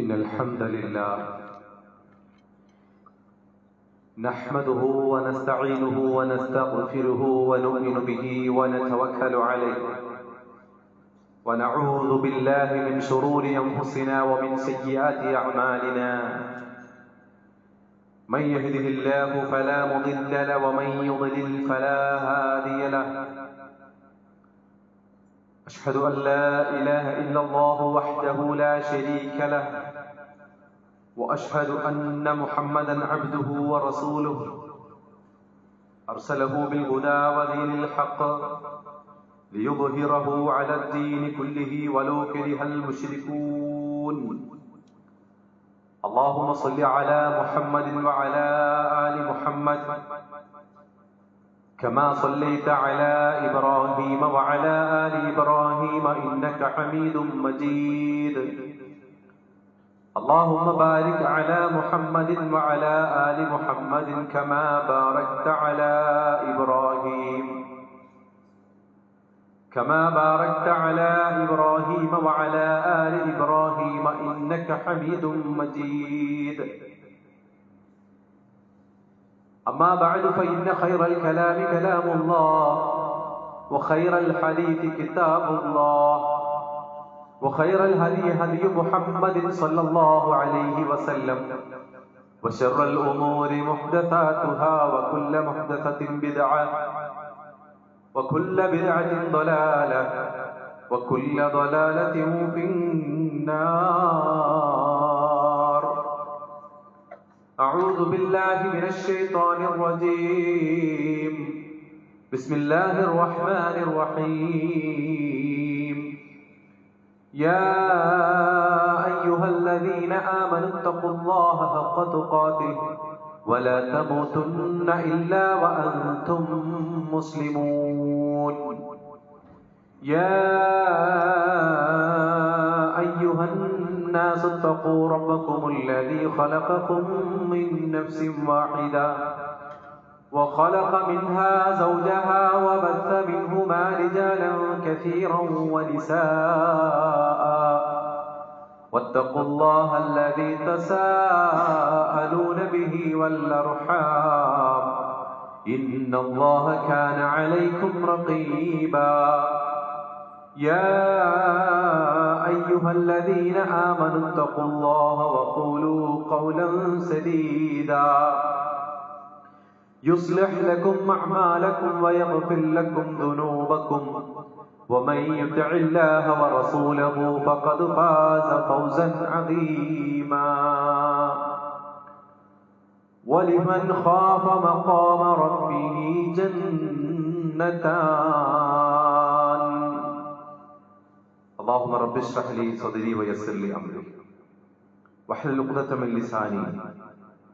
إن الحمد لله نحمده ونستعينه ونستغفره ونؤمن به ونتوكل عليه ونعوذ بالله من شرور أنفسنا ومن سيئات أعمالنا من يهده الله فلا مضل له ومن يضلل فلا هادي له أشهد أن لا إله إلا الله وحده لا شريك له وأشهد أن محمدا عبده ورسوله أرسله بالهدى ودين الحق ليظهره على الدين كله ولو كره المشركون اللهم صل على محمد وعلى آل محمد كما صليت على إبراهيم وعلى آل إبراهيم إنك حميد مجيد اللهم بارك على محمد وعلى آل محمد كما باركت على إبراهيم وعلى آل إبراهيم إنك حميد مجيد أما بعد فإن خير الكلام كلام الله وخير الحديث كتاب الله وخير الهدي هدي محمد صلى الله عليه وسلم وشر الأمور محدثاتها وكل محدثة بدعة وكل بدعة ضلالة وكل ضلالة في النار أعوذ بالله من الشيطان الرجيم بسم الله الرحمن الرحيم يا أيها الذين آمنوا اتقوا الله حق تقاته ولا تموتن إلا وأنتم مسلمون يا أيها الناس اتقوا ربكم الذي خلقكم من نفس واحدة وخلق منها زوجها وبث منهما رجالا كثيرا ونساء واتقوا الله الذي تساءلون به والأرحام إن الله كان عليكم رقيبا يا أيها الذين آمنوا اتقوا الله وقولوا قولا سديدا يصلح لكم أعمالكم ويغفر لكم ذنوبكم ومن يطع الله ورسوله فقد فاز فوزا عظيما ولمن خاف مقام ربه جنتان اللهم رب اشرح لي صدري ويسر لي أمري واحلل عقدة من لساني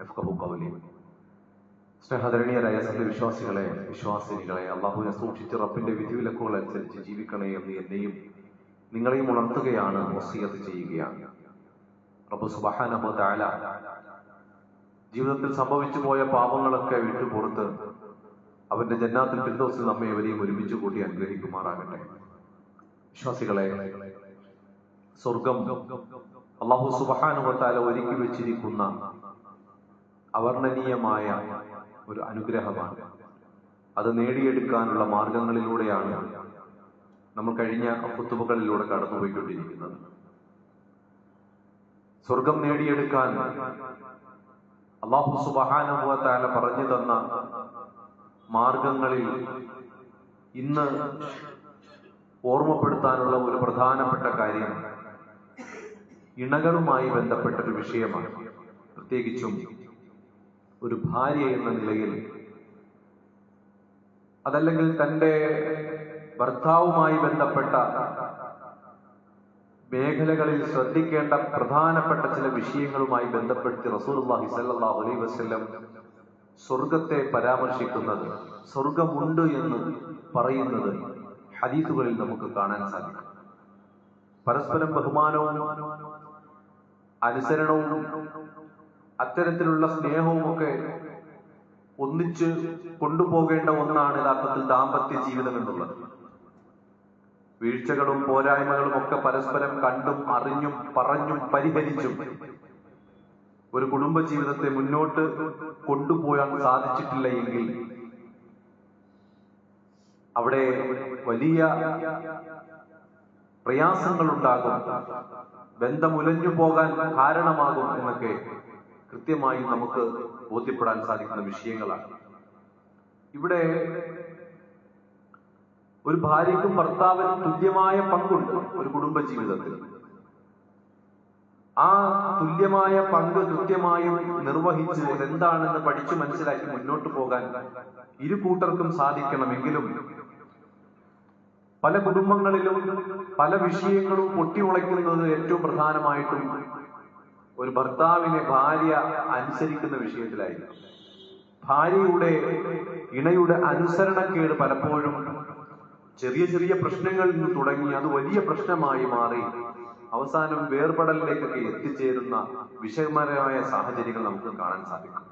يفقهوا قولي. സ്നേഹധരണീയരായ സത്യവിശ്വാസികളെ, വിശ്വാസിനികളെ, അള്ളാഹുവിനെ സൂക്ഷിച്ച് റബ്ബിന്റെ വിധിവിലക്കുകൾ അനുസരിച്ച് ജീവിക്കണേ എന്ന് എന്നെയും നിങ്ങളെയും ഉണർത്തുകയാണ്, വസിയത്ത് ചെയ്യുകയാണ്. റബ്ബ് സുബ്ഹാനഹു വ തആല ജീവിതത്തിൽ സംഭവിച്ചു പോയ പാപങ്ങളൊക്കെ വിട്ടുപുറത്ത് അവന്റെ ജന്നാത്തുൽ ഫിർദൗസിൽ നമ്മെ എവരെയും ഒരുമിച്ച് കൂട്ടി അനുഗ്രഹിക്കുമാറാകട്ടെ. വിശ്വാസികളെ, സ്വർഗം അല്ലാഹു സുബ്ഹാനഹു വ തആല ഒരുക്കി വെച്ചിരിക്കുന്ന അവർണ്ണനീയമായ ഒരു അനുഗ്രഹമാണ്. അത് നേടിയെടുക്കാനുള്ള മാർഗങ്ങളിലൂടെയാണ് നമ്മൾ കഴിഞ്ഞ ഖുതുബകളിലൂടെ കടന്നുപോയിക്കൊണ്ടിരിക്കുന്നത്. സ്വർഗം നേടിയെടുക്കാൻ അല്ലാഹു സുബ്ഹാനഹു വ തആല പറഞ്ഞു തന്ന മാർഗങ്ങളിൽ ഇന്ന് ഓർമ്മപ്പെടുത്താനുള്ള ഒരു പ്രധാനപ്പെട്ട കാര്യം ഇണകളുമായി ബന്ധപ്പെട്ടൊരു വിഷയമാണ്. പ്രത്യേകിച്ചും ഒരു ഭാര്യ എന്ന നിലയിൽ, അതല്ലെങ്കിൽ തൻ്റെ ഭർത്താവുമായി ബന്ധപ്പെട്ട മേഖലകളിൽ ശ്രദ്ധിക്കേണ്ട പ്രധാനപ്പെട്ട ചില വിഷയങ്ങളുമായി ബന്ധപ്പെടുത്തി റസൂലുള്ളാഹി സ്വല്ലല്ലാഹു അലൈഹി വസല്ലം സ്വർഗത്തെ പരാമർശിക്കുന്നത്, സ്വർഗമുണ്ട് എന്ന് പറയുന്നത് ഹദീസുകളിൽ നമുക്ക് കാണാൻ സാധിക്കും. പരസ്പരം ബഹുമാനവും അനുസരണവും അത്തരത്തിലുള്ള സ്നേഹവും ഒക്കെ ഒന്നിച്ച് കൊണ്ടുപോകേണ്ട ഒന്നാണ് യഥാർത്ഥത്തിൽ ദാമ്പത്യ ജീവിതം എന്നുള്ളത്. വീഴ്ചകളും പോരായ്മകളും ഒക്കെ പരസ്പരം കണ്ടും അറിഞ്ഞും പറഞ്ഞും പരിഹരിച്ചും ഒരു കുടുംബജീവിതത്തെ മുന്നോട്ട് കൊണ്ടുപോകാൻ സാധിച്ചിട്ടില്ല എങ്കിൽ അവിടെ വലിയ പ്രയാസങ്ങളുണ്ടാകും, ബന്ധമുലഞ്ഞു പോകാൻ കാരണമാകും എന്നൊക്കെ കൃത്യമായി നമുക്ക് ബോധ്യപ്പെടാൻ സാധിക്കുന്ന വിഷയങ്ങളാണ്. ഇവിടെ ഒരു ഭാര്യയ്ക്കും ഭർത്താവിനും തുല്യമായ പങ്കുണ്ട് ഒരു കുടുംബജീവിതത്തിൽ. ആ തുല്യമായ പങ്ക് കൃത്യമായും നിർവഹിച്ച് എന്താണെന്ന് പഠിച്ചു മനസ്സിലാക്കി മുന്നോട്ട് പോകാൻ ഇരു കൂട്ടർക്കും സാധിക്കണമെങ്കിലും പല കുടുംബങ്ങളിലും പല വിഷയങ്ങളും പൊട്ടിമുളയ്ക്കുന്നത് ഏറ്റവും പ്രധാനമായിട്ടും ഒരു ഭർത്താവിനെ ഭാര്യ അനുസരിക്കുന്ന വിഷയത്തിലായിരിക്കും. ഭാര്യയുടെ ഇണയുടെ അനുസരണക്കേട് പലപ്പോഴും ചെറിയ ചെറിയ പ്രശ്നങ്ങളിൽ നിന്ന് തുടങ്ങി അത് വലിയ പ്രശ്നമായി മാറി അവസാനം വേർപെടലിലേക്കൊക്കെ എത്തിച്ചേരുന്ന വിഷമകരമായ സാഹചര്യങ്ങൾ നമുക്ക് കാണാൻ സാധിക്കും.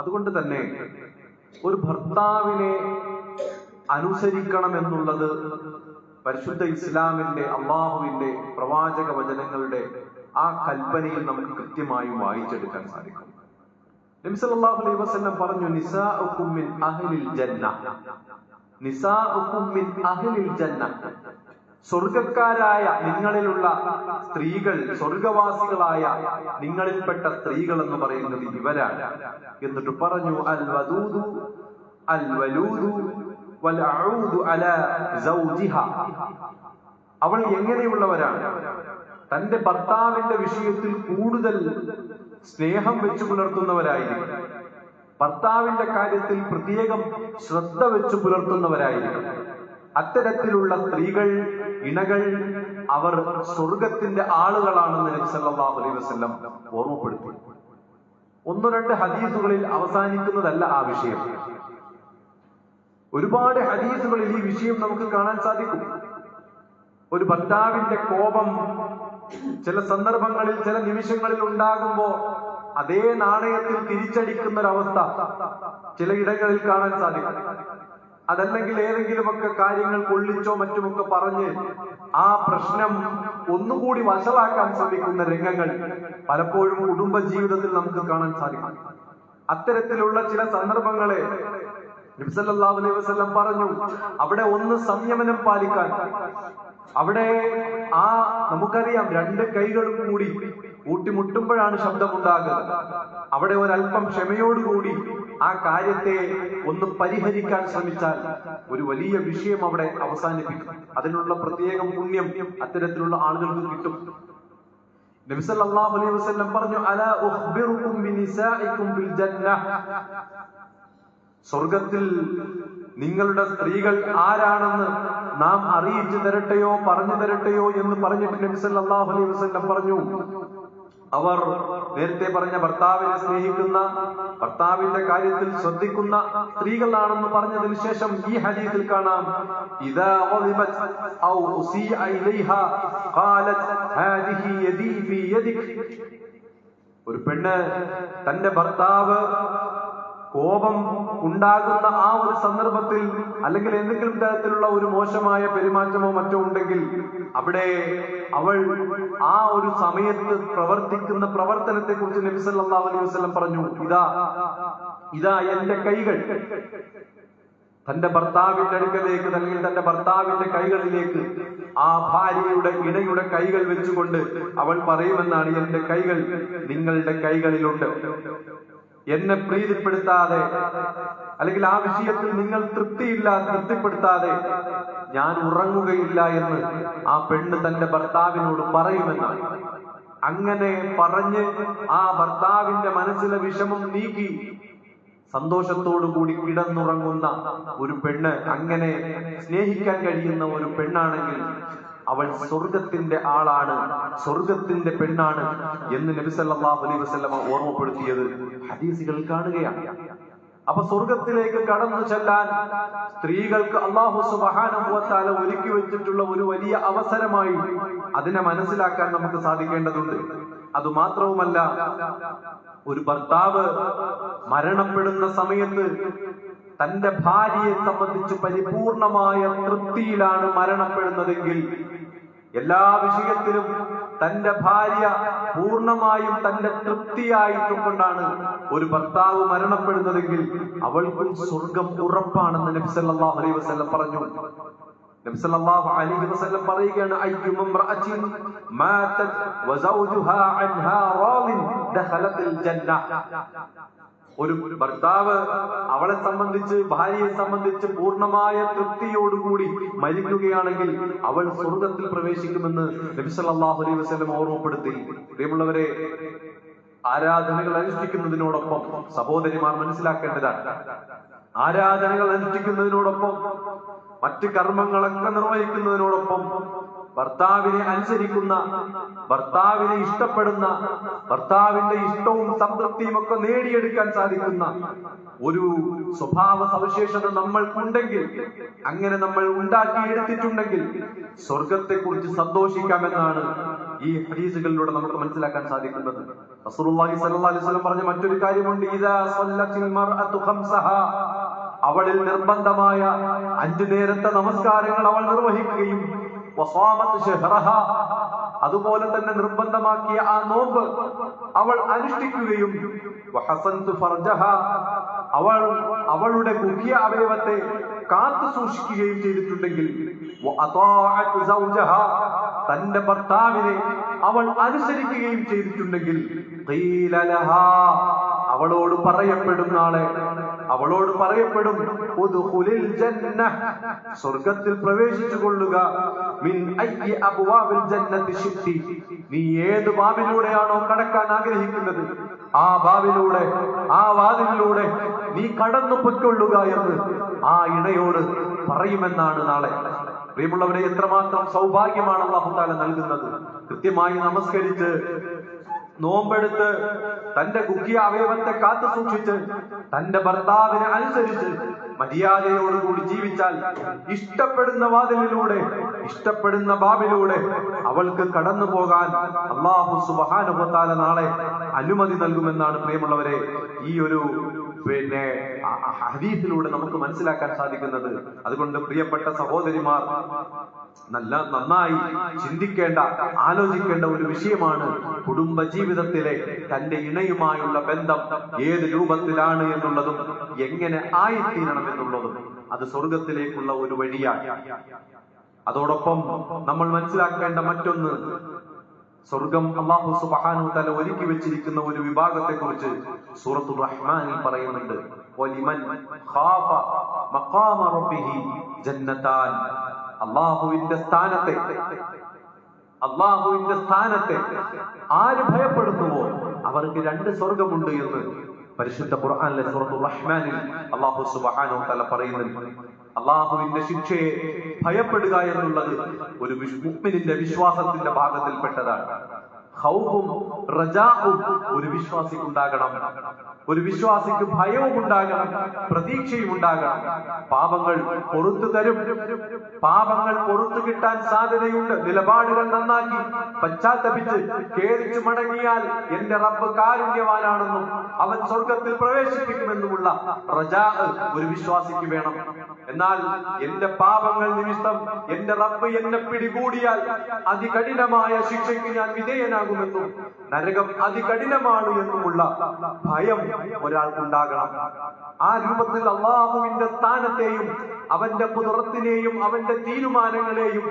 അതുകൊണ്ട് തന്നെ ഒരു ഭർത്താവിനെ അനുസരിക്കണം എന്നുള്ളത് പരിശുദ്ധ ഇസ്ലാമിന്റെ, അള്ളാഹുവിന്റെ പ്രവാചക വചനങ്ങളുടെ ആ കൽപ്പനയിൽ നമുക്ക് കൃത്യമായും വായിച്ചെടുക്കാൻ സാധിക്കും. നബി സല്ലല്ലാഹു അലൈഹി വസല്ലം പറഞ്ഞു, നിസാഉകും മിൻ അഹ്ലിൽ ജന്ന, നിസാഉകും മിൻ അഹ്ലിൽ ജന്ന, സ്വർഗക്കാരായ നിങ്ങളിലുള്ള സ്ത്രീകൾ, സ്വർഗവാസികളായ നിങ്ങളിൽപ്പെട്ട സ്ത്രീകൾ എന്ന് പറയുന്നത് ഇവരാണ്. എന്നിട്ട് പറഞ്ഞു, അൽ വദൂദു അൽ വലൂദു വൽ അഊദു അലാ സൗജിഹ, അവൾ എങ്ങനെയുള്ളവരാണ്? തന്റെ ഭർത്താവിന്റെ വിഷയത്തിൽ കൂടുതൽ സ്നേഹം വെച്ചു പുലർത്തുന്നവരായിരിക്കും, ഭർത്താവിന്റെ കാര്യത്തിൽ പ്രത്യേകം ശ്രദ്ധ വെച്ചു പുലർത്തുന്നവരായിരിക്കും. അത്തരത്തിലുള്ള സ്ത്രീകൾ, ഇണകൾ, അവർ സ്വർഗത്തിന്റെ ആളുകളാണെന്ന് നബി സല്ലല്ലാഹു അലൈഹി വസല്ലം ഓർമ്മപ്പെടുത്തി. ഒന്ന് രണ്ട് ഹദീസുകളിൽ അവസാനിക്കുന്നതല്ല ആ വിഷയം. ഒരുപാട് ഹദീസുകളിൽ ഈ വിഷയം നമുക്ക് കാണാൻ സാധിക്കും. ഒരു ഭർത്താവിന്റെ കോപം ചില സന്ദർഭങ്ങളിൽ, ചില നിമിഷങ്ങളിൽ ഉണ്ടാകുമ്പോ അതേ നാണയത്തിൽ തിരിച്ചടിക്കുന്ന ഒരവസ്ഥ ചിലയിടങ്ങളിൽ കാണാൻ സാധിക്കും. അതല്ലെങ്കിൽ ഏതെങ്കിലുമൊക്കെ കാര്യങ്ങൾ കൊള്ളിച്ചോ മറ്റുമൊക്കെ പറഞ്ഞ് ആ പ്രശ്നം ഒന്നുകൂടി വഷളാക്കാൻ ശ്രമിക്കുന്ന രംഗങ്ങൾ പലപ്പോഴും കുടുംബ ജീവിതത്തിൽ നമുക്ക് കാണാൻ സാധിക്കും. അത്തരത്തിലുള്ള ചില സന്ദർഭങ്ങളെ നബി സല്ലല്ലാഹു അലൈഹി വസല്ലം പറഞ്ഞു, അവിടെ ഒന്ന് സംയമനം പാലിക്കാൻ. അവിടെ നമുക്കറിയാം, രണ്ട് കൈകളും കൂടി കൂട്ടിമുട്ടുമ്പോഴാണ് ശബ്ദമുണ്ടാകുന്നത്. അവിടെ ഒരല്പം ക്ഷമയോടുകൂടി ആ കാര്യത്തെ ഒന്ന് പരിഹരിക്കാൻ ശ്രമിച്ചാൽ ഒരു വലിയ വിഷയം അവിടെ അവസാനിപ്പിക്കും. അതിനുള്ള പ്രത്യേകം പുണ്യം അത്തരത്തിലുള്ള ആളുകൾക്ക് കിട്ടും. നബി സല്ലല്ലാഹു അലൈഹി വസല്ലം പറഞ്ഞു, അലാ ഉഖ്ബിറുകും ബിനിസാഇകും ഫിൽ ജന്നഹ്, സ്വർഗത്തിൽ നിങ്ങളുടെ സ്ത്രീകൾ ആരാണെന്ന് നാം അറിയിച്ചു തരട്ടെയോ, പറഞ്ഞു തരട്ടെയോ എന്ന് പറഞ്ഞിട്ട് നബി സല്ലല്ലാഹു അലൈഹി വസല്ലം പറഞ്ഞു, അവർ നേരത്തെ പറഞ്ഞ ഭർത്താവിനെ സ്നേഹിക്കുന്ന, ഭർത്താവിന്റെ കാര്യത്തിൽ ശ്രദ്ധിക്കുന്ന സ്ത്രീകളാണെന്ന് പറഞ്ഞതിന് ശേഷം ഈ ഹദീസിൽ കാണാം, ഇദാ ഗളിബത് ഔ ഉസിഅ ഇലൈഹാ ഖാലത് ഹാദിഹി യദി ഫീ യദിക്, ഒരു പെണ്ണ് തന്റെ ഭർത്താവ് കോപം ഉണ്ടാകുന്ന ആ ഒരു സന്ദർഭത്തിൽ, അല്ലെങ്കിൽ എന്തെങ്കിലും തരത്തിലുള്ള ഒരു മോശമായ പെരുമാറ്റമോ മറ്റോ ഉണ്ടെങ്കിൽ അവിടെ അവൾ ആ ഒരു സമയത്ത് പ്രവർത്തിക്കുന്ന പ്രവർത്തനത്തെ കുറിച്ച് നബി സല്ലല്ലാഹു അലൈഹി വസല്ലം പറഞ്ഞു, ഇതാ എന്റെ കൈകൾ തന്റെ ഭർത്താവിന്റെ അടുക്കലേക്ക്, അല്ലെങ്കിൽ തന്റെ ഭർത്താവിന്റെ കൈകളിലേക്ക് ആ ഭാര്യയുടെ ഇണയുടെ കൈകൾ വെച്ചുകൊണ്ട് അവൾ പറയുമെന്നാണ്, എന്റെ കൈകൾ നിങ്ങളുടെ കൈകളിലുണ്ട്. എന്നെ പ്രീതിപ്പെടുത്താതെ, അല്ലെങ്കിൽ ആ വിഷയത്തിൽ നിങ്ങൾ തൃപ്തിപ്പെടുത്താതെ ഞാൻ ഉറങ്ങുകയില്ല എന്ന് ആ പെണ്ണ് തന്റെ ഭർത്താവിനോട് പറയുമെന്നാണ്. അങ്ങനെ പറഞ്ഞ് ആ ഭർത്താവിന്റെ മനസ്സിലെ വിഷമം നീക്കി സന്തോഷത്തോടുകൂടി കിടന്നുറങ്ങുന്ന ഒരു പെണ്ണ്, അങ്ങനെ സ്നേഹിക്കാൻ കഴിയുന്ന ഒരു പെണ്ണാണെങ്കിൽ അവൾ സ്വർഗത്തിന്റെ ആളാണ്, സ്വർഗത്തിന്റെ പെണ്ണാണ് എന്ന് നബി സല്ലല്ലാഹു അലൈഹി വസല്ലം ഓർമ്മപ്പെടുത്തിയത് ഹദീസുകൾ കാണുകയാണ്. അപ്പൊ സ്വർഗത്തിലേക്ക് കടന്നു ചെല്ലാൻ സ്ത്രീകൾക്ക് അല്ലാഹു സുബ്ഹാനഹു വ തആല ഒരുക്കി വെച്ചിട്ടുള്ള ഒരു വലിയ അവസരമായി അതിനെ മനസ്സിലാക്കാൻ നമുക്ക് സാധിക്കേണ്ടതുണ്ട്. അതുമാത്രവുമല്ല, ഒരു ഭർത്താവ് മരണപ്പെടുന്ന സമയത്ത് തന്റെ ഭാര്യയെ സംബന്ധിച്ച് പരിപൂർണമായ തൃപ്തിയിലാണ് മരണപ്പെടുന്നതെങ്കിൽ, എല്ലാ വിഷയത്തിലും തന്റെ ഭാര്യ പൂർണ്ണമായും തന്റെ തൃപ്തിയായിട്ടുകൊണ്ടാണ് ഒരു ഭർത്താവ് മരണപ്പെടുന്നതെങ്കിൽ അവൾക്കും സ്വർഗം ഉറപ്പാണെന്ന് നബി സല്ലല്ലാഹു അലൈഹി വസല്ലം പറഞ്ഞു. നബി സല്ലല്ലാഹു അലൈഹി വസല്ലം പറയുകയാണ്, അയ്യുമ ഇംറഅത്തിൻ മാതത് വസൗജുഹാ അൻഹാ റാദിൻ ദഖലത്തിൽ ജന്ന. ഒരു ഭർത്താവ് അവളെ സംബന്ധിച്ച്, ഭാര്യയെ സംബന്ധിച്ച് പൂർണ്ണമായ തൃപ്തിയോടുകൂടി മരിക്കുകയാണെങ്കിൽ അവൾ സ്വർഗത്തിൽ പ്രവേശിക്കുമെന്ന് നബി സല്ലല്ലാഹു അലൈഹി വസല്ലം ഓർമ്മപ്പെടുത്തി. പ്രിയമുള്ളവരെ, ആരാധനകൾ അനുഷ്ഠിക്കുന്നതിനോടൊപ്പം സഹോദരിമാർ മനസ്സിലാക്കേണ്ടതാണ്, ആരാധനകൾ അനുഷ്ഠിക്കുന്നതിനോടൊപ്പം മറ്റ് കർമ്മങ്ങളൊക്കെ നിർവഹിക്കുന്നതിനോടൊപ്പം ഭർത്താവിനെ അനുസരിക്കുന്ന, ഭർത്താവിനെ ഇഷ്ടപ്പെടുന്ന, ഭർത്താവിന്റെ ഇഷ്ടവും സംതൃപ്തിയും ഒക്കെ നേടിയെടുക്കാൻ സാധിക്കുന്ന ഒരു സ്വഭാവ സവിശേഷത നമ്മൾക്കുണ്ടെങ്കിൽ, അങ്ങനെ നമ്മൾ ഉണ്ടാക്കിയെടുത്തിട്ടുണ്ടെങ്കിൽ സ്വർഗത്തെ കുറിച്ച് സന്തോഷിക്കാമെന്നാണ് ഈ ഹദീസുകളിലൂടെ നമുക്ക് മനസ്സിലാക്കാൻ സാധിക്കുന്നത്. റസൂലുള്ളാഹി സ്വല്ലല്ലാഹു അലൈഹി വസല്ലം പറഞ്ഞ മറ്റൊരു കാര്യമുണ്ട്, ഇദാ സല്ലത്തിൽ മർഅതു ഖംസഹാ, അവളിൽ നിർബന്ധമായ 5 നേരത്തെ നമസ്കാരങ്ങൾ അവൾ നിർവഹിക്കുകയും വസാമത്ത് ശഹറഹാ, അതുപോലെ തന്നെ നിർബന്ധമാക്കിയ ആ നോമ്പ് അവൾ അനുഷ്ഠിക്കുകയും വഹസൻതു ഫർജഹാ, അവളുടെ ഗുഹ്യ അവയവത്തെ കാത്തു സൂക്ഷിക്കുകയും ചെയ്തിട്ടുണ്ടെങ്കിൽ വഅതാഅതു സൗജഹാ, തന്റെ ഭർത്താവിനെ അവൾ അനുസരിക്കുകയും ചെയ്തിട്ടുണ്ടെങ്കിൽ ഖീല ലഹാ, അവളോട് പറയപ്പെടും, നാളെ അവളോട് പറയപ്പെടും, ഉദ്ഖുലിൽ ജന്ന, സ്വർഗ്ഗത്തിൽ പ്രവേശിച്ചു കൊള്ളുക, മിൻ അയ്യി അബ്വാബിൽ ജന്നത്തി ശിത്തി, നീ ഏത് ബാബിലൂടെയാണോ കടക്കാൻ ആഗ്രഹിക്കുന്നത് ആ ബാബിലൂടെ, ആ വാതിലിലൂടെ നീ കടന്നു പൊയ്ക്കൊള്ളുക എന്ന് ആ ഇണയോട് പറയുമെന്നാണ് നാളെ. പ്രിയമുള്ളവരെ, എത്രമാത്രം സൗഭാഗ്യമാണ് അല്ലാഹു തആല നൽകുന്നത്. കൃത്യമായി നമസ്കരിച്ച്, നോമ്പെടുത്ത്, തന്റെ ഗുഹ്യ അവയവത്തെ കാത്തു സൂക്ഷിച്ച്, തന്റെ ഭർത്താവിനെ അനുസരിച്ച് മര്യാദയോടുകൂടി ജീവിച്ചാൽ ഇഷ്ടപ്പെടുന്ന വാതിലിലൂടെ, ഇഷ്ടപ്പെടുന്ന ബാബിലൂടെ അവൾക്ക് കടന്നു പോകാൻ അല്ലാഹു സുബ്ഹാനഹു വ തആല നാളെ അനുമതി നൽകുമെന്നാണ് പ്രിയമുള്ളവരെ ഈ ഒരു ഹദീസിലൂടെ നമുക്ക് മനസ്സിലാക്കാൻ സാധിക്കുന്നത്. അതുകൊണ്ട് പ്രിയപ്പെട്ട സഹോദരിമാർ, നന്നായി ചിന്തിക്കേണ്ട, ആലോചിക്കേണ്ട ഒരു വിഷയമാണ് കുടുംബ ജീവിതത്തിലെ തന്റെ ഇണയുമായുള്ള ബന്ധം ഏത് രൂപത്തിലാണ് എന്നുള്ളതും എങ്ങനെ ആയിത്തീരണം എന്നുള്ളതും. അത് സ്വർഗത്തിലേക്കുള്ള ഒരു വഴിയാണ്. അതോടൊപ്പം നമ്മൾ മനസ്സിലാക്കേണ്ട മറ്റൊന്ന്, സ്വർഗം അല്ലാഹു സുബ്ഹാനഹു വ തആല ഒരുക്കി വെച്ചിരിക്കുന്ന ഒരു വിഭാഗത്തെ കുറിച്ച് സൂറത്തുർ റഹ്മാനിൽ പറയുന്നുണ്ട്. വലിമൻ ഖാഫ മഖാമ റബ്ബിഹി ജന്നതാൻ, അല്ലാഹുവിന്റെ സ്ഥാനത്തെ ആര് ഭയപ്പെടുന്നുവോ അവർക്ക് 2 സ്വർഗമുണ്ട് എന്ന് പരിശുദ്ധ ഖുർആനിലെ സൂറത്തുർ റഹ്മാനിൽ അല്ലാഹു സുബ്ഹാനഹു വ തആല പറയുന്നുണ്ട്. അല്ലാഹുവിന്റെ ശിക്ഷയെ ഭയപ്പെടുക എന്നുള്ളത് ഒരു മുഅ്മിനിന്റെ വിശ്വാസത്തിന്റെ ഭാഗത്തിൽപ്പെട്ടതാണ്. ഖൗഫും റജാഉം ഒരു വിശ്വാസിക്ക് ഉണ്ടാകണം. ഒരു വിശ്വാസിക്ക് ഭയവും ഉണ്ടാകണം, പ്രതീക്ഷയും ഉണ്ടാകണം. പാപങ്ങൾ പൊറുത്തു തരും, പാപങ്ങൾ പൊറുത്തു കിട്ടാൻ സാധ്യതയുണ്ട്. നിലപാടുകൾ നന്നാക്കി പശ്ചാത്തപിച്ച് ഖേദിച്ചു മടങ്ങിയാൽ എന്റെ റബ്ബ് കാരുണ്യവാനാണെന്നും അവൻ സ്വർഗത്തിൽ പ്രവേശിപ്പിക്കുമെന്നുമുള്ള റജാ ഒരു വിശ്വാസിക്ക് വേണം. എന്നാൽ എന്റെ പാപങ്ങൾ നിമിത്തം എന്റെ റബ്ബ് എന്നെ പിടികൂടിയാൽ അതികഠിനമായ ശിക്ഷയ്ക്ക് ഞാൻ വിധേയനാകുമെന്നും നരകം അതികഠിനമാണ് എന്നുമുള്ള ഭയം ഒരാൾക്കുണ്ടാകണം. ആ രൂപത്തിൽ അല്ലാഹുവിന്റെ സ്ഥാനത്തെയും അവന്റെ ഖുദ്റത്തിനെയും അവന്റെ തീരുമാനങ്ങളെയും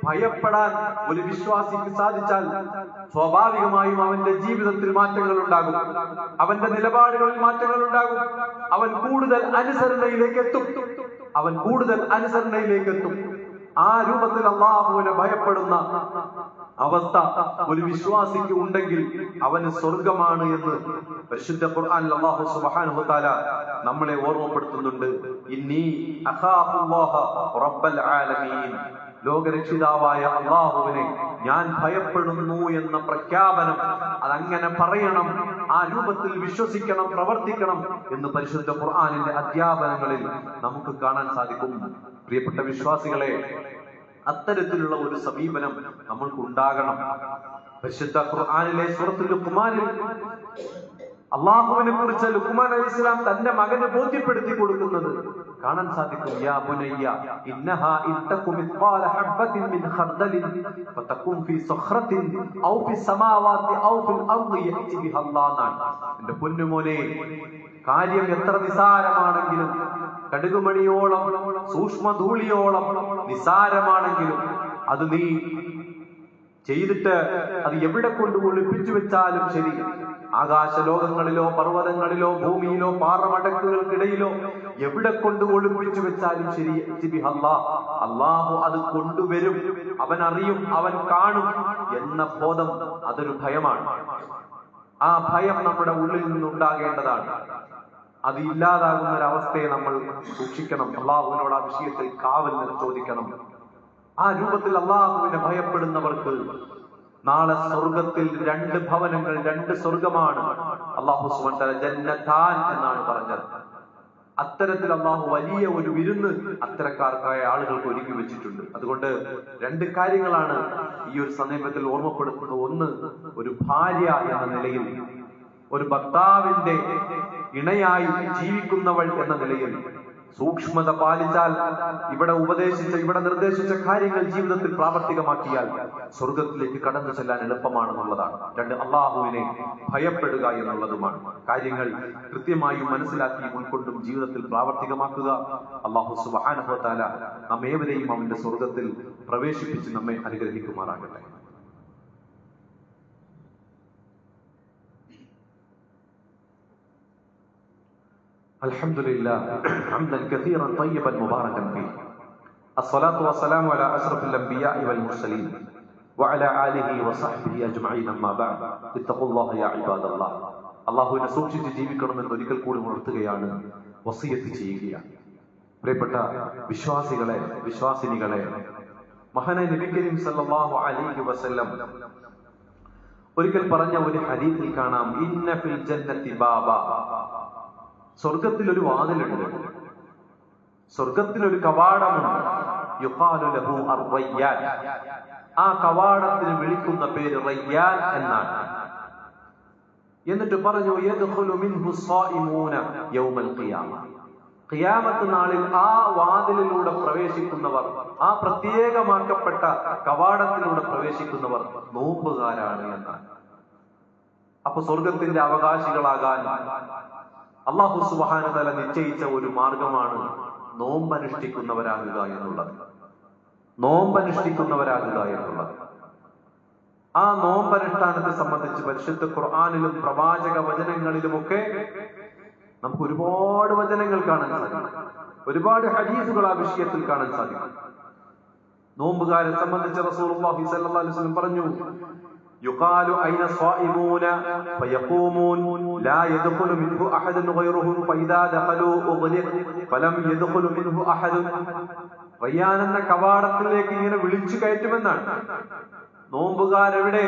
ഭയപ്പെടാൻ ഒരു വിശ്വാസിക്ക് സാധിച്ചാൽ സ്വാഭാവികമായും അവന്റെ ജീവിതത്തിൽ മാറ്റങ്ങൾ ഉണ്ടാകും, അവന്റെ നിലപാടുകളിൽ മാറ്റങ്ങൾ ഉണ്ടാകും. അവൻ കൂടുതൽ അനുസരണയിലേക്ക് എത്തും. ആ രൂപത്തിൽ അല്ലാഹുവിനെ ഭയപ്പെടുന്ന അവസ്ഥ ഒരു വിശ്വാസിക്ക് ഉണ്ടെങ്കിൽ അവന് സ്വർഗമാണ് എന്ന് പരിശുദ്ധ ഖുർആനിൽ അല്ലാഹു സുബ്ഹാനഹു വ തആല നമ്മളെ ഓർമ്മപ്പെടുത്തുന്നുണ്ട്. ഇന്നി അഖാഫുല്ലാഹ റബ്ബൽ ആലമീൻ, ലോകരക്ഷിതാവായ അല്ലാഹുവിനെ ഞാൻ ഭയപ്പെടുന്നു എന്ന പ്രഖ്യാപനം അതങ്ങനെ പറയണം, ആ രൂപത്തിൽ വിശ്വസിക്കണം, പ്രവർത്തിക്കണം എന്ന് പരിശുദ്ധ ഖുർആനിന്റെ അധ്യാപനങ്ങളിൽ നമുക്ക് കാണാൻ സാധിക്കും. പ്രിയപ്പെട്ട വിശ്വാസികളെ, അത്തരത്തിലുള്ള ഒരു സമീപനം നമ്മൾക്ക് ഉണ്ടാകണം. പരിശുദ്ധ ഖുർആനിലെ സൂറത്തുൽ ലുഖ്മാനിൽ അള്ളാഹുവിനെ കുറിച്ച് ലുഖ്മാൻ അലൈഹിസ്സലാം തന്റെ മകന് ബോധ്യപ്പെടുത്തി കൊടുക്കുന്നത് കാണാൻ സാധിക്കും. യാ ബുനയ്യ ഇന്നഹാ ഇത്തഖു മിത്ഖാല ഹബ്ബത്തിൻ മിൻ ഖർദലിൻ ഫതകുൻ ഫീ സഖറത്തിൻ ഔ ഫീ സമാവാതി ഔ ഫിൽ അർദി യഅതി ബിഹാ അല്ലാഹ്. എന്റെ പൊന്നുമോനെ, കാര്യം എത്ര നിസാരമാണെങ്കിലും, കടുകുമണിയോളം സൂക്ഷ്മധൂളിയോളം നിസാരമാണെങ്കിലും അത് നീ ചെയ്തിട്ട് അത് എവിടെ കൊണ്ട് ഒളിപ്പിച്ചു വെച്ചാലും ശരി, ആകാശലോകങ്ങളിലോ പർവ്വതങ്ങളിലോ ഭൂമിയിലോ പാറമടക്കുകൾക്കിടയിലോ എവിടെ കൊണ്ട് ഒളിപ്പിച്ചു വെച്ചാലും ശരി, അള്ളാഹു അത് കൊണ്ടുവരും, അവൻ അറിയും, അവൻ കാണും എന്ന ബോധം അതൊരു ഭയമാണ്. ആ ഭയം നമ്മുടെ ഉള്ളിൽ നിന്നുണ്ടാകേണ്ടതാണ്. അത് ഇല്ലാതാകുന്ന ഒരവസ്ഥയെ നമ്മൾ സൂക്ഷിക്കണം. അള്ളാഹുവിനോട് ആ വിഷയത്തിൽ കാവൽ ചോദിക്കണം. ആ രൂപത്തിൽ അള്ളാഹുവിനെ ഭയപ്പെടുന്നവർക്ക് നാളെ സ്വർഗത്തിൽ 2 ഭവനങ്ങൾ, 2 സ്വർഗമാണ്. അള്ളാഹു സുബ്ഹാനഹു വ തആല ജന്നതാൻ എന്നാണ് പറഞ്ഞത്. അത്തരത്തിൽ അള്ളാഹു വലിയ ഒരു വിരുന്ന് അത്തരക്കാർക്കായ ആളുകൾക്ക് ഒരുക്കി വെച്ചിട്ടുണ്ട്. അതുകൊണ്ട് 2 കാര്യങ്ങളാണ് ഈ ഒരു സന്ദർഭത്തിൽ ഓർമ്മപ്പെടുത്തുന്നത്. ഒന്ന്, ഒരു ഭാര്യ എന്ന നിലയിൽ, ഒരു ഭർത്താവിന്റെ ഇണയായി ജീവിക്കുന്നവൾ എന്ന നിലയിൽ സൂക്ഷ്മത പാലിച്ചാൽ, ഇവിടെ നിർദ്ദേശിച്ച കാര്യങ്ങൾ ജീവിതത്തിൽ പ്രാവർത്തികമാക്കിയാൽ സ്വർഗത്തിലേക്ക് കടന്നു ചെല്ലാൻ എളുപ്പമാണെന്നുള്ളതാണ്. 2, അള്ളാഹുവിനെ ഭയപ്പെടുക എന്നുള്ളതുമാണ്. കാര്യങ്ങൾ കൃത്യമായും മനസ്സിലാക്കി ഉൾക്കൊണ്ടും ജീവിതത്തിൽ പ്രാവർത്തികമാക്കുക. അള്ളാഹു സുബ്ഹാനഹു വ തആല നമ്മേവരെയും അവന്റെ സ്വർഗത്തിൽ പ്രവേശിപ്പിച്ച് നമ്മെ അനുഗ്രഹിക്കുമാറാകട്ടെ. الحمد لله حمدا كثيرا طيبا مباركا فيه. الصلاة والسلام على أشرف الأنبياء والمرسلين وعلى آله وصحبه أجمعين. أما بعد اتقوا الله يا عباد الله. അള്ളാഹുവിനെ സൂക്ഷിച്ച് ജീവിക്കണമെന്ന് ഒരിക്കൽ കൂടി ഉണർത്തുകയാണ്, വസിയത്ത് ചെയ്യുകയാണ്. പ്രിയപ്പെട്ട വിശ്വാസികളെ, വിശ്വാസിനികളെ, മഹാനായ നബി കരീം സല്ലല്ലാഹു അലൈഹി വസല്ലം ഒരിക്കൽ പറഞ്ഞ ഒരു ഹദീസിൽ കാണാം, ഇന്ന ഫിൽ ജന്നത്തി ബാബ, സ്വർഗത്തിൽ ഒരു വാതിലുണ്ട്, സ്വർഗത്തിലൊരു കവാടമുണ്ട്. യുഖാലു ലഹു അർ-റയ്യാൻ, ആ കവാടത്തിന് വിളിക്കുന്ന പേര് റയ്യാൻ എന്നാണ്. എന്നിട്ട് പറഞ്ഞു, യദ്ഖുലു മിൻഹു സ്വായിമൂന യൗമൽ ഖിയാമ, ഖിയാമത്ത് നാളിൽ ആ വാതിലിലൂടെ പ്രവേശിക്കുന്നവർ, ആ പ്രത്യേകമാക്കപ്പെട്ട കവാടത്തിലൂടെ പ്രവേശിക്കുന്നവർ നോമ്പുകാരാണ് എന്നാണ്. അപ്പൊ സ്വർഗത്തിന്റെ അവകാശികളാകാൻ അല്ലാഹു സുബ്ഹാനഹു വ തആല നിശ്ചയിച്ച ഒരു മാർഗമാണ് നോമ്പനുഷ്ഠിക്കുന്നവരാകുക എന്നുള്ളത്. നോമ്പനുഷ്ഠിക്കുന്നവരാകുക എന്നുള്ളത്. ആ നോമ്പനുഷ്ഠാനത്തെ സംബന്ധിച്ച് പരിശുദ്ധ ഖുർആനിലും പ്രവാചക വചനങ്ങളിലുമൊക്കെ നമുക്ക് ഒരുപാട് വചനങ്ങൾ കാണാൻ സാധിക്കും, ഒരുപാട് ഹദീസുകൾ ആ വിഷയത്തിൽ കാണാൻ സാധിക്കും. നോമ്പുകാരെ സംബന്ധിച്ച് റസൂലുള്ളാഹി സ്വല്ലല്ലാഹു അലൈഹി വസല്ലം പറഞ്ഞു, യുഖാലു ഐന സ്വായിമൂന ഫയഖൂമൂൻ ലാ യദ്ഖുലു മിൻഹു അഹദുൻ ഗൈറുഹും ഫഇദാ ദഖലൂ ഉഗ്ലിഖ ഫലം യദ്ഖുലു മിൻഹു അഹദുൻ. റയ്യാൻ എന്ന കവാടത്തിലേക്ക് ഇങ്ങനെ വിളിച്ചു കയറ്റുമെന്നാണ്. നോമ്പുകാരെവിടെ?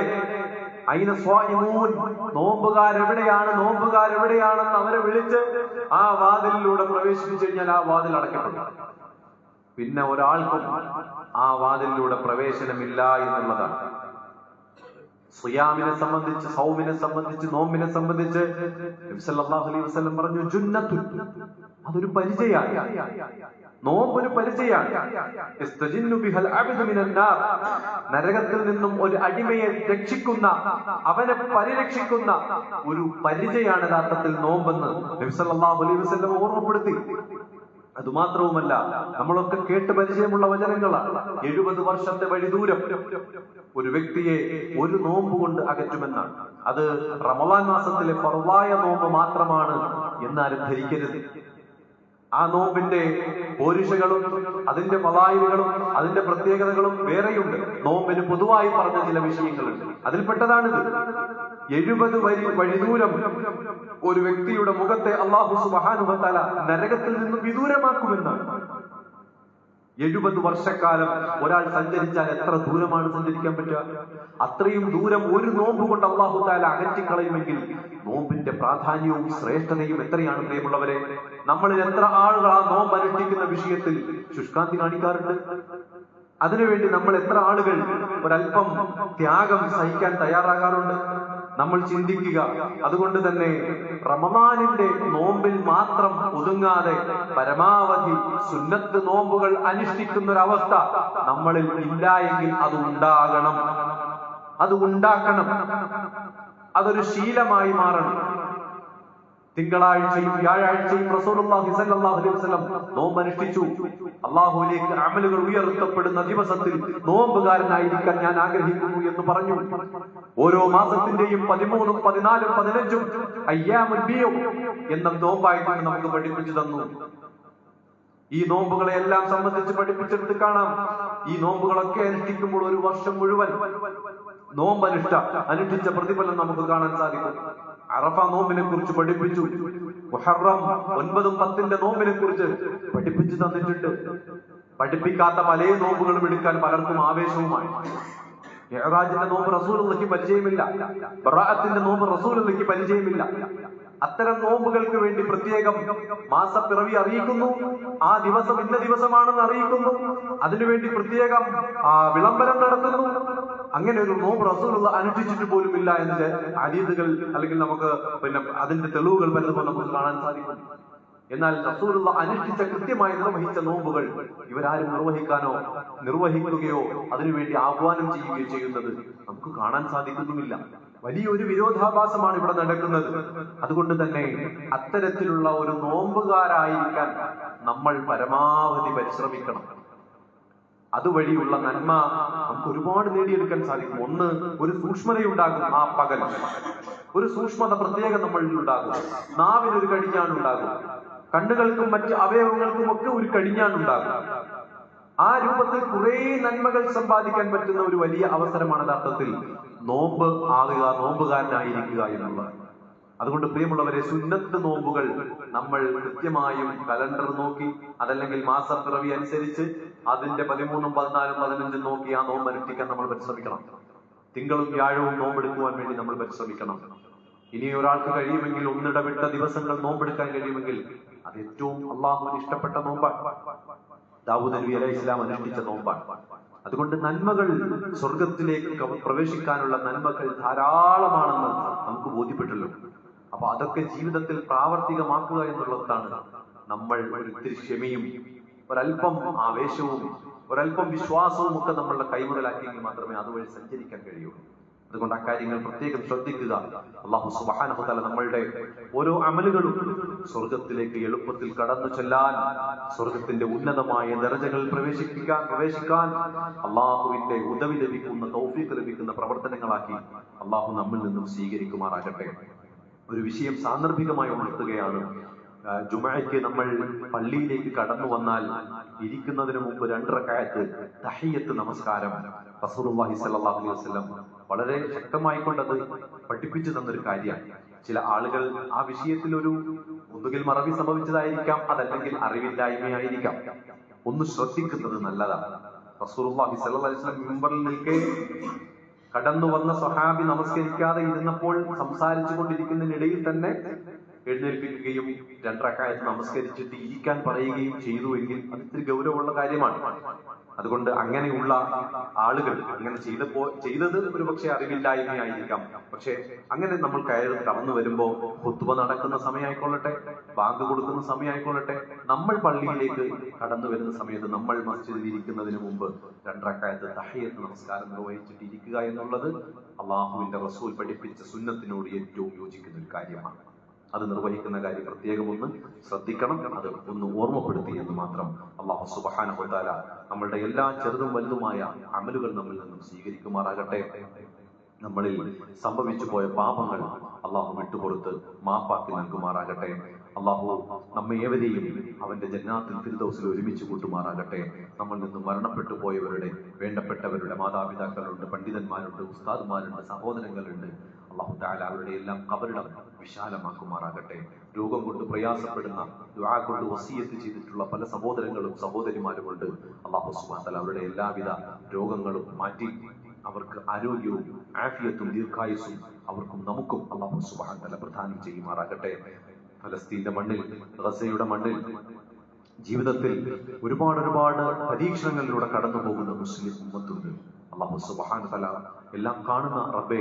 ഐന സ്വായിമൂൻ, നോമ്പുകാരെവിടെയാണ്, നോമ്പുകാരെവിടെയാണെന്ന് അവരെ വിളിച്ച് ആ വാതിലിലൂടെ പ്രവേശിപ്പിച്ചു കഴിഞ്ഞാൽ ആ വാതിൽ അടയ്ക്കപ്പെടും. പിന്നെ ഒരാൾക്കും ആ വാതിലിലൂടെ പ്രവേശനമില്ല എന്നുള്ളതാണ്. സിയാമിനെ സംബന്ധിച്ച്, സൗമിനെ സംബന്ധിച്ച്, നോമ്പിനെ സംബന്ധിച്ച് നബി സല്ലല്ലാഹു അലൈഹി വസല്ലം പറഞ്ഞു, ജുന്നത്തുൻ, അതൊരു പരിചയാണ്. നോമ്പൊരു പരിചയാണ്. യസ്തജിന്നു ബിഹൽ അബ്ദു മിനൻ നാർ, നരകത്തിൽ നിന്നും ഒരു അടിമയെ രക്ഷിക്കുന്ന, അവനെ പരിരക്ഷിക്കുന്ന ഒരു പരിചയാണ് യഥാർത്ഥത്തിൽ നോമ്പെന്ന് നബി സല്ലല്ലാഹു അലൈഹി വസല്ലം ഓർമ്മപ്പെടുത്തി. അതുമാത്രവുമല്ല, നമ്മളൊക്കെ കേട്ട് പരിചയമുള്ള വചനങ്ങളാണ്. 70 വർഷത്തെ വഴിദൂരം ഒരു വ്യക്തിയെ ഒരു നോമ്പ് കൊണ്ട് അകറ്റുമെന്നാണ്. അത് റമളാൻ മാസത്തിലെ ഫർളായ നോമ്പ് മാത്രമാണ് എന്നാരും ധരിക്കരുത്. ആ നോമ്പിന്റെ പോരിശകളും അതിന്റെ ഫളായിലുകളും അതിന്റെ പ്രത്യേകതകളും വേറെയുണ്ട്. നോമ്പിന് പൊതുവായി പറഞ്ഞ ചില വിഷയങ്ങളുണ്ട്, അതിൽപ്പെട്ടതാണിത്. 70 വഴിദൂരം ഒരു വ്യക്തിയുടെ മുഖത്തെ അല്ലാഹു സുബ്ഹാനഹു വ തആല നരകത്തിൽ നിന്നും വിദൂരമാക്കുമെന്നാണ്. 70 വർഷക്കാലം ഒരാൾ സഞ്ചരിച്ചാൽ എത്ര ദൂരമാണ് സഞ്ചരിക്കാൻ പറ്റുക? അത്രയും ദൂരം ഒരു നോമ്പ് കൊണ്ട് അല്ലാഹു തആല അകറ്റിക്കളയുമെങ്കിൽ നോമ്പിന്റെ പ്രാധാന്യവും ശ്രേഷ്ഠതയും എത്രയാണ് പ്രിയമുള്ളവരെ. നമ്മളിൽ എത്ര ആളുകൾ ആ നോമ്പ് അനുഷ്ഠിക്കുന്ന വിഷയത്തിൽ ശുഷ്കാന്തി കാണിക്കാറുണ്ട്? അതിനുവേണ്ടി നമ്മൾ എത്ര ആളുകൾ ഒരല്പം ത്യാഗം സഹിക്കാൻ തയ്യാറാകാറുണ്ട്? നമ്മൾ ചിന്തിക്കുക. അതുകൊണ്ട് തന്നെ റമദാനിന്റെ നോമ്പിൽ മാത്രം ഒതുങ്ങാതെ പരമാവധി സുന്നത്ത് നോമ്പുകൾ അനുഷ്ഠിക്കുന്ന ഒരവസ്ഥ നമ്മളിൽ ഇല്ല എങ്കിൽ അത് ഉണ്ടാകണം, അത് ഉണ്ടാക്കണം, അതൊരു ശീലമായി മാറണം. തിങ്കളാഴ്ചയും വ്യാഴാഴ്ചയും റസൂലുള്ളാഹി സ്വല്ലല്ലാഹു അലൈഹി വസല്ലം നോമ്പ് അനുഷ്ഠിച്ചു. അല്ലാഹുവിലേക്ക് അമലുകൾ ഉയർത്തപ്പെടുന്ന ദിവസത്തിൽ നോമ്പുകാരനായിരിക്കാൻ ഞാൻ ആഗ്രഹിക്കുന്നു എന്ന് പറഞ്ഞു. ഓരോ മാസത്തിന്റെയും 13, 14, 15 അയ്യാമുൽ ബീദ് എന്ന നോമ്പായിട്ട് നമുക്ക് പഠിപ്പിച്ചു തന്നു. ഈ നോമ്പുകളെ എല്ലാം സംബന്ധിച്ച് പഠിപ്പിച്ചെടുത്ത് കാണാം. ഈ നോമ്പുകളൊക്കെ അനുഷ്ഠിക്കുമ്പോൾ ഒരു വർഷം മുഴുവൻ നോമ്പ് അനുഷ്ഠിച്ച പ്രതിഫലം നമുക്ക് കാണാൻ സാധിക്കും. അറഫ നോമ്പിനെ കുറിച്ച് പഠിപ്പിച്ചു. മുഹറം 9, 10 നോമ്പിനെ കുറിച്ച് പഠിപ്പിച്ചു തന്നിട്ടുണ്ട്. പഠിപ്പിക്കാത്ത പല നോമ്പുകളും എടുക്കാൻ പലർക്കും ആവേശവുമാണ്. മിഅ്റാജിന്റെ നോമ്പ് റസൂലുള്ളാഹിക്ക് പരിചയമില്ല, ബറാഅത്തിന്റെ നോമ്പ് റസൂലുള്ളാഹിക്ക് പരിചയമില്ല. അത്തരം നോമ്പുകൾക്ക് വേണ്ടി പ്രത്യേകം മാസപ്പിറവി അറിയിക്കുന്നു, ആ ദിവസം ഇന്ന ദിവസമാണെന്ന് അറിയിക്കുന്നു, അതിനുവേണ്ടി പ്രത്യേകം വിളംബരം നടത്തുന്നു. അങ്ങനെ ഒരു നോമ്പ് റസൂലുള്ളാഹി അനുഷ്ഠിച്ചിട്ട് പോലും ഇല്ല എന്ന് ഹദീസുകൾ അല്ലെങ്കിൽ നമുക്ക് അതിന്റെ തെളിവുകൾ പലതും നമുക്ക് കാണാൻ സാധിക്കും. എന്നാൽ റസൂലുള്ളാഹി അനുഷ്ഠിച്ച കൃത്യമായി നിർവഹിച്ച നോമ്പുകൾ ഇവരാരും നിർവഹിക്കുകയോ അതിനുവേണ്ടി ആഹ്വാനം ചെയ്യുകയോ ചെയ്യുന്നത് നമുക്ക് കാണാൻ സാധിക്കുന്നുമില്ല. വലിയൊരു വിരോധാഭാസമാണ് ഇവിടെ നടക്കുന്നത്. അതുകൊണ്ട് തന്നെ അത്തരത്തിലുള്ള ഒരു നോമ്പുകാരായിരിക്കാൻ നമ്മൾ പരമാവധി പരിശ്രമിക്കണം. അതുവഴിയുള്ള നന്മ നമുക്ക് ഒരുപാട് നേടിയെടുക്കാൻ സാധിക്കും. ഒന്ന്, ഒരു സൂക്ഷ്മതയുണ്ടാകും. ആ പകൽ ഒരു സൂക്ഷ്മത പ്രത്യേകം നമ്മളിൽ ഉണ്ടാകും. നാവിനൊരു കടിഞ്ഞാണുണ്ടാകും, കണ്ണുകൾക്കും മറ്റ് അവയവങ്ങൾക്കും ഒക്കെ ഒരു കടിഞ്ഞാണുണ്ടാകും. ആ രൂപത്തിൽ കുറെ നന്മകൾ സമ്പാദിക്കാൻ പറ്റുന്ന ഒരു വലിയ അവസരമാണ് യഥാർത്ഥത്തിൽ നോമ്പുകാരനായിരിക്കുക എന്നുള്ളത്. അതുകൊണ്ട് പ്രിയമുള്ളവരെ, സുന്നത്ത് നോമ്പുകൾ നമ്മൾ കൃത്യമായും കലണ്ടർ നോക്കി അതല്ലെങ്കിൽ മാസപ്പിറവി അനുസരിച്ച് അതിന്റെ 13, 14, 15 നോക്കി ആ നോമ്പ് അനുഷ്ഠിക്കാൻ നമ്മൾ പരിശ്രമിക്കണം. തിങ്കളും വ്യാഴവും നോമ്പെടുക്കുവാൻ വേണ്ടി നമ്മൾ പരിശ്രമിക്കണം. ഇനി ഒരാൾക്ക് കഴിയുമെങ്കിൽ ഒന്നിടവിട്ട ദിവസങ്ങൾ നോമ്പെടുക്കാൻ കഴിയുമെങ്കിൽ അത് ഏറ്റവും അള്ളാഹുവിന് ഇഷ്ടപ്പെട്ട നോമ്പാണ്. ദാവൂദ് നബി അലൈഹിസ്സലാം അനുഷ്ഠിച്ച നോമ്പാണ്. അതുകൊണ്ട് നന്മകൾ, സ്വർഗത്തിലേക്ക് പ്രവേശിക്കാനുള്ള നന്മകൾ ധാരാളമാണെന്ന് നമുക്ക് ബോധ്യപ്പെട്ടല്ലോ. അപ്പൊ അതൊക്കെ ജീവിതത്തിൽ പ്രാവർത്തികമാക്കുക എന്നുള്ളതാണ് നമ്മൾ ഒരിത്തിരി ക്ഷമയും ഒരല്പം ആവേശവും ഒരല്പം വിശ്വാസവും ഒക്കെ നമ്മളുടെ കൈമുതലാക്കിയെങ്കിൽ മാത്രമേ അതുവഴി സഞ്ചരിക്കാൻ കഴിയുള്ളൂ. അതുകൊണ്ട് അക്കാര്യങ്ങൾ പ്രത്യേകം ശ്രദ്ധിക്കുക. അല്ലാഹു സുബ്ഹാനഹു വ തആല നമ്മളുടെ ഓരോ അമലുകളും സ്വർഗത്തിലേക്ക് എളുപ്പത്തിൽ കടന്നു ചെല്ലാൻ, സ്വർഗത്തിന്റെ ഉന്നതമായ ദർജകൾ പ്രവേശിക്കാൻ അള്ളാഹുവിന്റെ ഉദവി ലഭിക്കുന്ന, തൗഫീഖ് ലഭിക്കുന്ന പ്രവർത്തനങ്ങളാക്കി അള്ളാഹു നമ്മിൽ നിന്നും സ്വീകരിക്കുമാറാകട്ടെ. ഒരു വിഷയം സാന്ദർഭികമായി ഉണർത്തുകയാണ്. ജുമഅയ്ക്ക് നമ്മൾ പള്ളിയിലേക്ക് കടന്നു വന്നാൽ ഇരിക്കുന്നതിന് മുമ്പ് 2 റക്അത്ത് തഹിയ്യത്ത് നമസ്കാരം റസൂലുള്ളാഹി സ്വല്ലല്ലാഹു അലൈഹി വസല്ലം വളരെ ശക്തമായിക്കൊണ്ടത് പഠിപ്പിച്ചു തന്നൊരു കാര്യമാണ്. ചില ആളുകൾ ആ വിഷയത്തിൽ ഒന്നുകിൽ മറവി സംഭവിച്ചതായിരിക്കാം, അതല്ലെങ്കിൽ അറിവില്ലായ്മയായിരിക്കാം. ഒന്ന് ശ്രദ്ധിക്കുന്നത് നല്ലതാണ്. റസൂലുള്ളാഹി സ്വല്ലല്ലാഹു അലൈഹി വസല്ലം മിമ്പറിൽ നിൽക്കെ കടന്നു വന്ന സ്വഹാബി നമസ്കരിക്കാതെ ഇരുന്നപ്പോൾ സംസാരിച്ചു കൊണ്ടിരിക്കുന്നതിനിടയിൽ തന്നെ എഴുന്നേൽപ്പിക്കുകയും 2 റക്അത്ത് നമസ്കരിച്ചിട്ട് ഇരിക്കാൻ പറയുകയും ചെയ്തുവെങ്കിൽ അത് ഇത്തിരി ഗൗരവമുള്ള കാര്യമാണ്. അതുകൊണ്ട് അങ്ങനെയുള്ള ആളുകൾ അങ്ങനെ ചെയ്തത് ഒരുപക്ഷെ അറിവില്ലായ്മയായിരിക്കാം. പക്ഷെ അങ്ങനെ നമ്മൾ കടന്നു വരുമ്പോ ഖുത്ബ നടക്കുന്ന സമയമായിക്കൊള്ളട്ടെ, ബാങ്ക് കൊടുക്കുന്ന സമയമായിക്കൊള്ളട്ടെ, നമ്മൾ പള്ളിയിലേക്ക് കടന്നു വരുന്ന സമയത്ത് നമ്മൾ മസ്ജിദിൽ ഇരിക്കുന്നതിന് മുമ്പ് 2 റക്അത്ത് തഹിയ്യത്ത് നമസ്കാരം നിർവഹിച്ചിട്ട് ഇരിക്കുക എന്നുള്ളത് അള്ളാഹുവിന്റെ റസൂൽ പഠിപ്പിച്ച സുന്നത്തിനോട് ഏറ്റവും യോജിക്കുന്ന ഒരു കാര്യമാണ്. അത് നിർവഹിക്കുന്ന കാര്യം പ്രത്യേകം ഒന്ന് ശ്രദ്ധിക്കണം. അത് ഒന്ന് ഓർമ്മപ്പെടുത്തി എന്ന് മാത്രം. അല്ലാഹു സുബ്ഹാനഹു വ തആല നമ്മളുടെ എല്ലാ ചെറുതും വലുതുമായ അമലുകൾ നമ്മിൽ നിന്നും സ്വീകരിക്കുമാറാകട്ടെ. നമ്മളിൽ സംഭവിച്ചു പോയ പാപങ്ങൾ അള്ളാഹു വിട്ടുപുറത്ത് മാപ്പാക്കി നൽകുമാറാകട്ടെ. അള്ളാഹു നമ്മെ ഏവരെയും അവന്റെ ജന്നാത്തുൽ ഫിർദൗസിൽ ഒരുമിച്ച് കൂട്ടുമാറാകട്ടെ. നമ്മൾ നിന്നും മരണപ്പെട്ടു പോയവരുടെ വേണ്ടപ്പെട്ടവരുടെ മാതാപിതാക്കളുണ്ട്, പണ്ഡിതന്മാരുണ്ട്, ഉസ്താദുമാരുണ്ട്, സഹോദരങ്ങളുണ്ട്. അള്ളാഹു തആല അവരുടെ എല്ലാം ഖബറിടം വിശാലമാക്കുമാറാകട്ടെ. രോഗം കൊണ്ട് പ്രയാസപ്പെടുന്ന, ദുആ കൊണ്ട് വസിയത്ത് ചെയ്തിട്ടുള്ള പല സഹോദരങ്ങളും സഹോദരിമാരുമുണ്ട്. അള്ളാഹു സുബ്ഹാനഹു വ തആല അവരുടെ എല്ലാവിധ രോഗങ്ങളും മാറ്റി അവർക്ക് ആരോഗ്യവും ആഫിയത്തും ദീർഘായുസ്സും അവർക്കും നമുക്കും അള്ളാഹു സുബ്ഹാനഹു വ തആല പ്രദാനം ചെയ്യുമാറാകട്ടെ. ഫലസ്തീന്റെ മണ്ണിൽ, ഗസയുടെ മണ്ണിൽ ജീവിതത്തിൽ ഒരുപാട് പരീക്ഷണങ്ങളിലൂടെ കടന്നു പോകുന്ന മുസ്ലിം ഉമ്മത്തുണ്ട്. അല്ലാഹു സുബ്ഹാനഹു വ തആല എല്ലാം കാണുന്ന റബ്ബേ,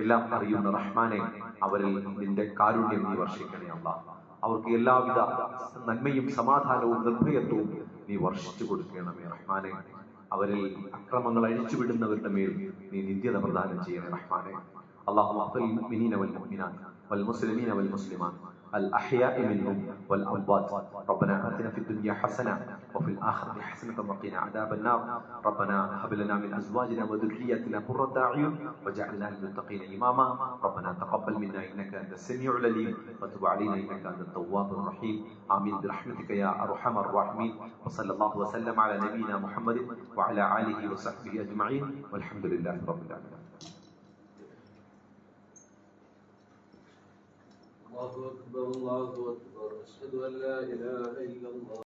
എല്ലാം അറിയുന്ന റഹ്മാനെ, അവരിൽ നിന്റെ കാരുണ്യം നീ വർഷിക്കണേ അല്ലാഹ്. അവർക്ക് എല്ലാവിധ നന്മയും സമാധാനവും നിർഭയത്വവും നീ വർഷിച്ചു കൊടുക്കണമേ റഹ്മാനെ. അവരിൽ അക്രമങ്ങൾ അഴിച്ചുവിടുന്നവരുടെ മേൽ നീ നിന്ദ്യത പ്രദാനം ചെയ്യണേ റഹ്മാനെ. اللهم اغفر للمؤمنين والمؤمنات والمسلمين والمسلمات الأحياء منهم والأموات. ربنا آتنا في الدنيا حسنة وفي الآخرة حسنة وقنا عذاب النار. ربنا هب لنا من أزواجنا وذرياتنا قرة أعين واجعلنا للمتقين إماما. ربنا تقبل منا إنك أنت السميع العليم وتب علينا إنك أنت التواب الرحيم. آمين برحمتك يا أرحم الراحمين. وصلى الله وسلم على نبينا محمد وعلى آله وصحبه أجمعين والحمد لله رب العالمين. الله أكبر الله أكبر أشهد أن لا إله إلا الله.